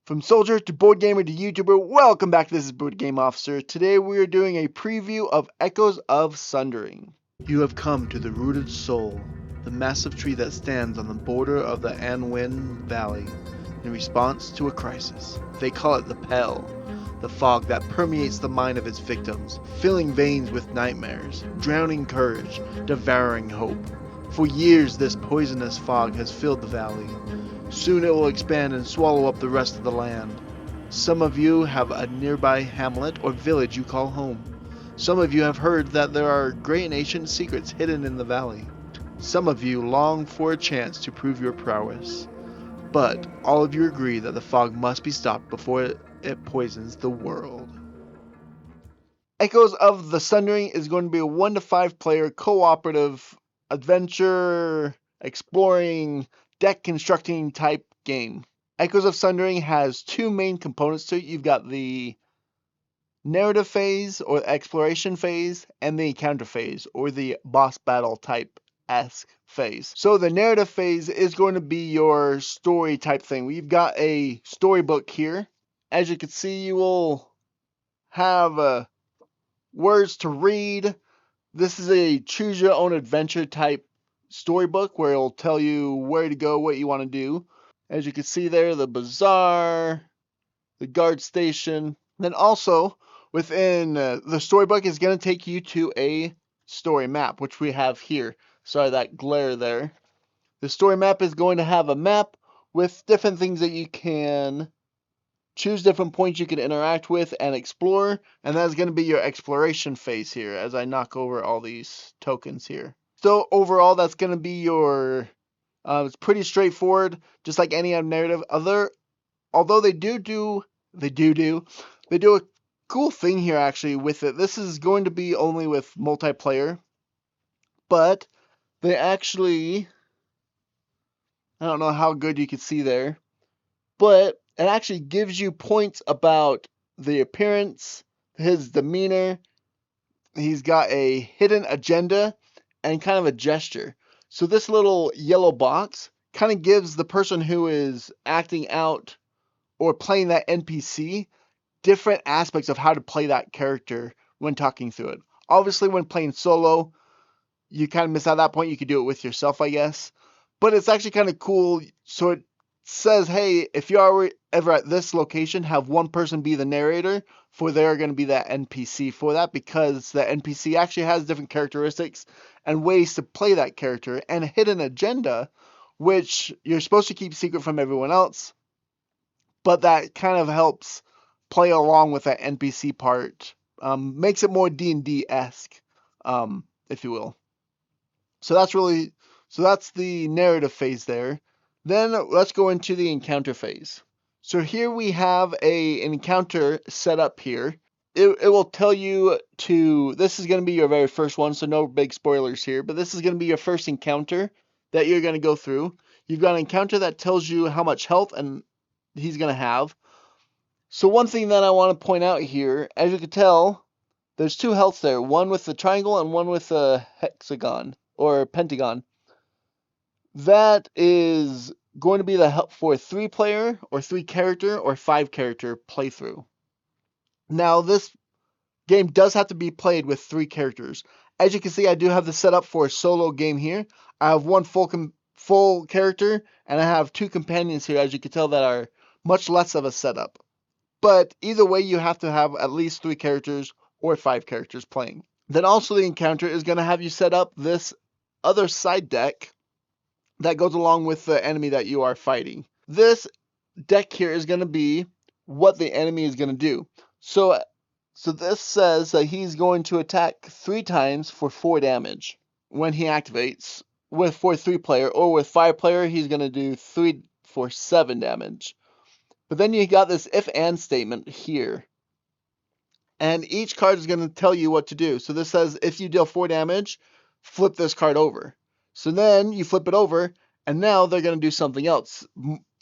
From soldier to board gamer to YouTuber, welcome back to This is Board Game Officer. Today we are doing a preview of Echoes of Sundering. You have come to the rooted soul, the massive tree that stands on the border of the Anwyn Valley in response to a crisis. They call it the Pell, the fog that permeates the mind of its victims, filling veins with nightmares, drowning courage, devouring hope. For years this poisonous fog has filled the valley. Soon it will expand and swallow up the rest of the land. Some of you have a nearby hamlet or village you call home. Some of you have heard that there are great and ancient secrets hidden in the valley. Some of you long for a chance to prove your prowess. But all of you agree that the fog must be stopped before it poisons the world. Echoes of the Sundering is going to be a 1 to 5 player cooperative adventure exploring deck constructing type game. Echoes of Sundering has two main components to it. You've got the narrative phase or exploration phase and the encounter phase or the boss battle type-esque phase. So the narrative phase is going to be your story type thing. We've got a storybook here. As you can see, you will have words to read. This is a choose your own adventure type storybook where it'll tell you where to go, what you want to do. As you can see there, the bazaar, the guard station. Then also within the storybook is going to take you to a story map, which we have here. Sorry, that glare there. The story map is going to have a map with different things that you can choose, different points you can interact with and explore, and that's going to be your exploration phase here as I knock over all these tokens here. So overall, that's going to be your, it's pretty straightforward, just like any narrative. Although they do a cool thing here actually with it. This is going to be only with multiplayer, but they actually, I don't know how good you can see there, but it actually gives you points about the appearance, his demeanor. He's got a hidden agenda and kind of a gesture. So this little yellow box kind of gives the person who is acting out or playing that NPC different aspects of how to play that character when talking through it. Obviously, when playing solo, you kind of miss out that point. You could do it with yourself, I guess. But it's actually kind of cool. So it says, hey, if you are ever at this location, have one person be the narrator, for they're going to be that NPC for that, because the NPC actually has different characteristics and ways to play that character and a hidden agenda, which you're supposed to keep secret from everyone else, but that kind of helps play along with that NPC part, makes it more D&D-esque, if you will. So that's the narrative phase there. Then let's go into the encounter phase. So here we have an encounter set up here. It will tell you this is going to be your very first one, so no big spoilers here, but this is going to be your first encounter that you're going to go through. You've got an encounter that tells you how much health and he's going to have. So one thing that I want to point out here, as you can tell, there's two healths there, one with the triangle and one with a hexagon or pentagon. That is going to be the help for 3-player or 3-character or 5-character playthrough. Now, this game does have to be played with 3 characters. As you can see, I do have this set up for a solo game here. I have one full character, and I have 2 companions here, as you can tell, that are much less of a setup. But either way, you have to have at least 3 characters or 5 characters playing. Then also the encounter is going to have you set up this other side deck that goes along with the enemy that you are fighting. This deck here is going to be what the enemy is going to do. So this says that he's going to attack 3 times for 4 damage when he activates. For 3-player or with 5-player, he's going to do 3 for 7 damage. But then you got this if and statement here. And each card is going to tell you what to do. So this says if you deal 4 damage, flip this card over. So then you flip it over, and now they're going to do something else.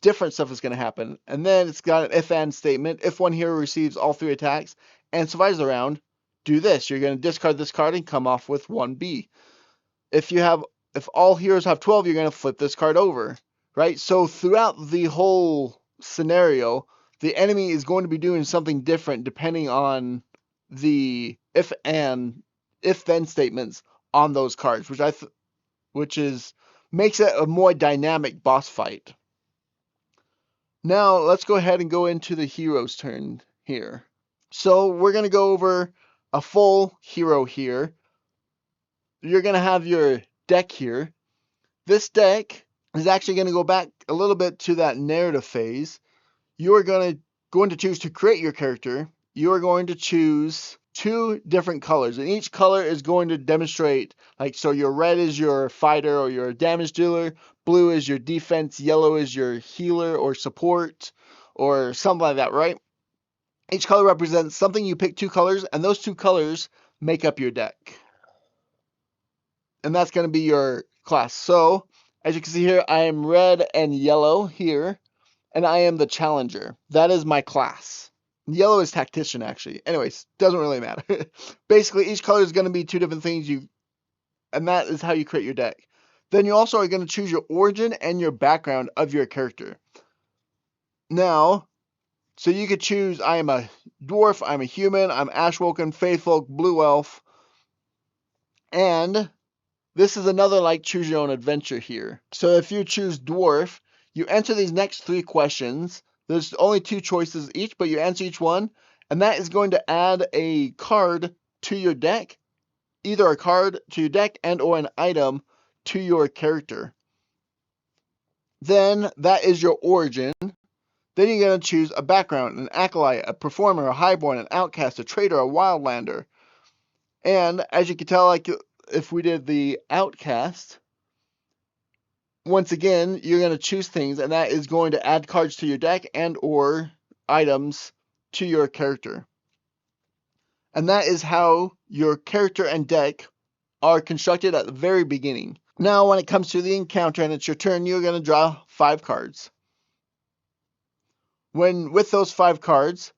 Different stuff is going to happen. And then it's got an if and statement. If one hero receives all 3 attacks and survives the round, do this. You're going to discard this card and come off with 1B. If all heroes have 12, you're going to flip this card over, right? So throughout the whole scenario, the enemy is going to be doing something different depending on the if-then statements on those cards, which makes it a more dynamic boss fight. Now let's go ahead and go into the hero's turn here. So we're going to go over a full hero here. You're going to have your deck here. This deck is actually going to go back a little bit to that narrative phase. You're going to choose to create your character. You're going to choose 2 different colors, and each color is going to demonstrate, like, so your red is your fighter or your damage dealer, blue is your defense, yellow is your healer or support, or something like that, right? Each color represents something. You pick 2 colors, and those 2 colors make up your deck. And that's going to be your class. So, as you can see here, I am red and yellow here, and I am the challenger. That is my class. Yellow is tactician, actually. Anyways, doesn't really matter. Basically, each color is going to be 2 different things, and that is how you create your deck. Then you also are going to choose your origin and your background of your character. Now, so you could choose, I am a dwarf, I'm a human, I'm Ashwoken, Faithfolk, Blue Elf, and this is another like choose your own adventure here. So if you choose dwarf, you answer these next 3 questions. There's only 2 choices each, but you answer each one, and that is going to add a card to your deck, either a card to your deck and or an item to your character. Then that is your origin. Then you're going to choose a background, an acolyte, a performer, a highborn, an outcast, a traitor, a wildlander. And as you can tell, like if we did the outcast, once again, you're going to choose things, and that is going to add cards to your deck and or items to your character. And that is how your character and deck are constructed at the very beginning. Now, when it comes to the encounter and it's your turn, you're going to draw 5 cards. With those 5 cards,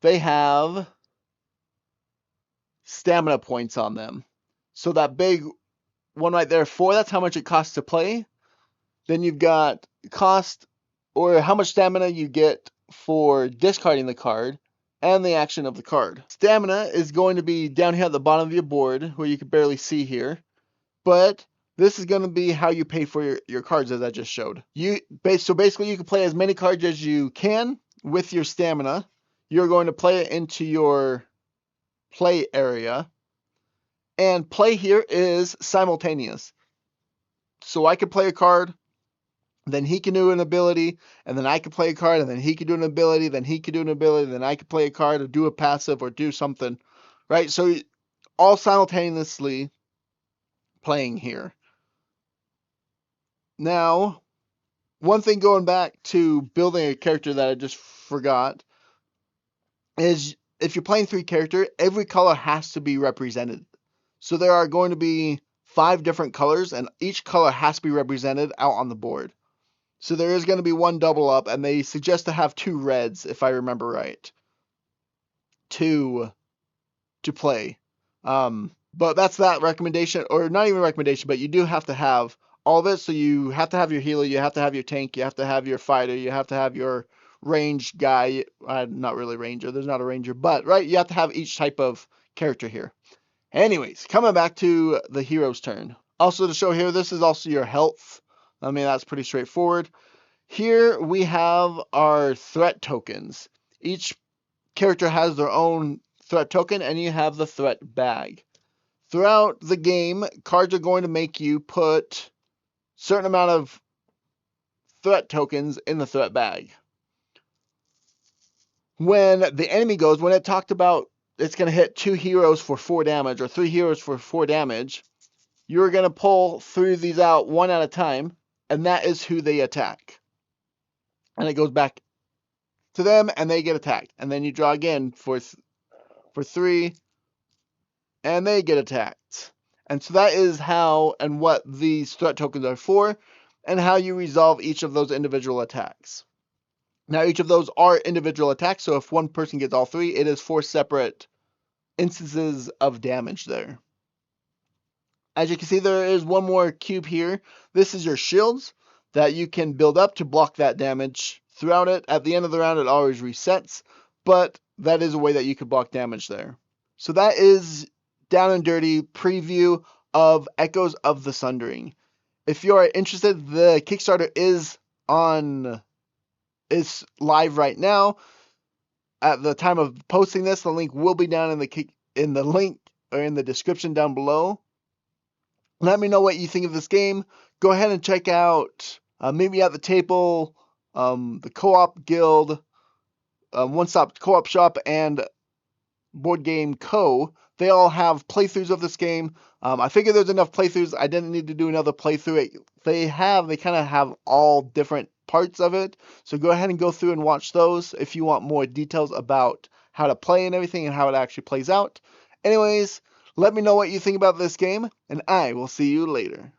they have stamina points on them. So that big one right there, 4, that's how much it costs to play. Then you've got cost, or how much stamina you get for discarding the card, and the action of the card. Stamina is going to be down here at the bottom of your board, where you can barely see here. But this is going to be how you pay for your cards, as I just showed. So basically, you can play as many cards as you can with your stamina. You're going to play it into your play area. And play here is simultaneous. So I can play a card, then he can do an ability, and then I can play a card, and then he can do an ability, then he can do an ability, then I can play a card or do a passive or do something, right? So all simultaneously playing here. Now, one thing going back to building a character that I just forgot is if you're playing 3 characters, every color has to be represented. So there are going to be 5 different colors, and each color has to be represented out on the board. So there is going to be 1 double up, and they suggest to have 2 reds, if I remember right, to play. But that's that recommendation, or not even recommendation, but you do have to have all of it. So you have to have your healer, you have to have your tank, you have to have your fighter, you have to have your ranged guy. Not really ranger, there's not a ranger, but right, you have to have each type of character here. Anyways, coming back to the hero's turn. Also to show here, this is also your health. I mean, that's pretty straightforward. Here we have our threat tokens. Each character has their own threat token, and you have the threat bag. Throughout the game, cards are going to make you put a certain amount of threat tokens in the threat bag. When the enemy goes, when it talked about it's going to hit 2 heroes for 4 damage or 3 heroes for 4 damage, you're going to pull 3 of these out one at a time, and that is who they attack. And it goes back to them, and they get attacked. And then you draw again for 3, and they get attacked. And so that is how and what these threat tokens are for, and how you resolve each of those individual attacks. Now, each of those are individual attacks, so if one person gets all 3, it is 4 separate instances of damage there. As you can see, there is one more cube here. This is your shields that you can build up to block that damage throughout it. At the end of the round, it always resets, but that is a way that you could block damage there. So that is down and dirty preview of Echoes of the Sundering. If you are interested, the Kickstarter is live right now. At the time of posting this, the link will be down in the link or in the description down below. Let me know what you think of this game. Go ahead and check out Meet Me at the Table, the Co-op Guild, One Stop Co-op Shop, and Board Game Co. They all have playthroughs of this game. I figured there's enough playthroughs. I didn't need to do another playthrough. They kind of have all different parts of it. So go ahead and go through and watch those if you want more details about how to play and everything and how it actually plays out. Anyways, let me know what you think about this game, and I will see you later.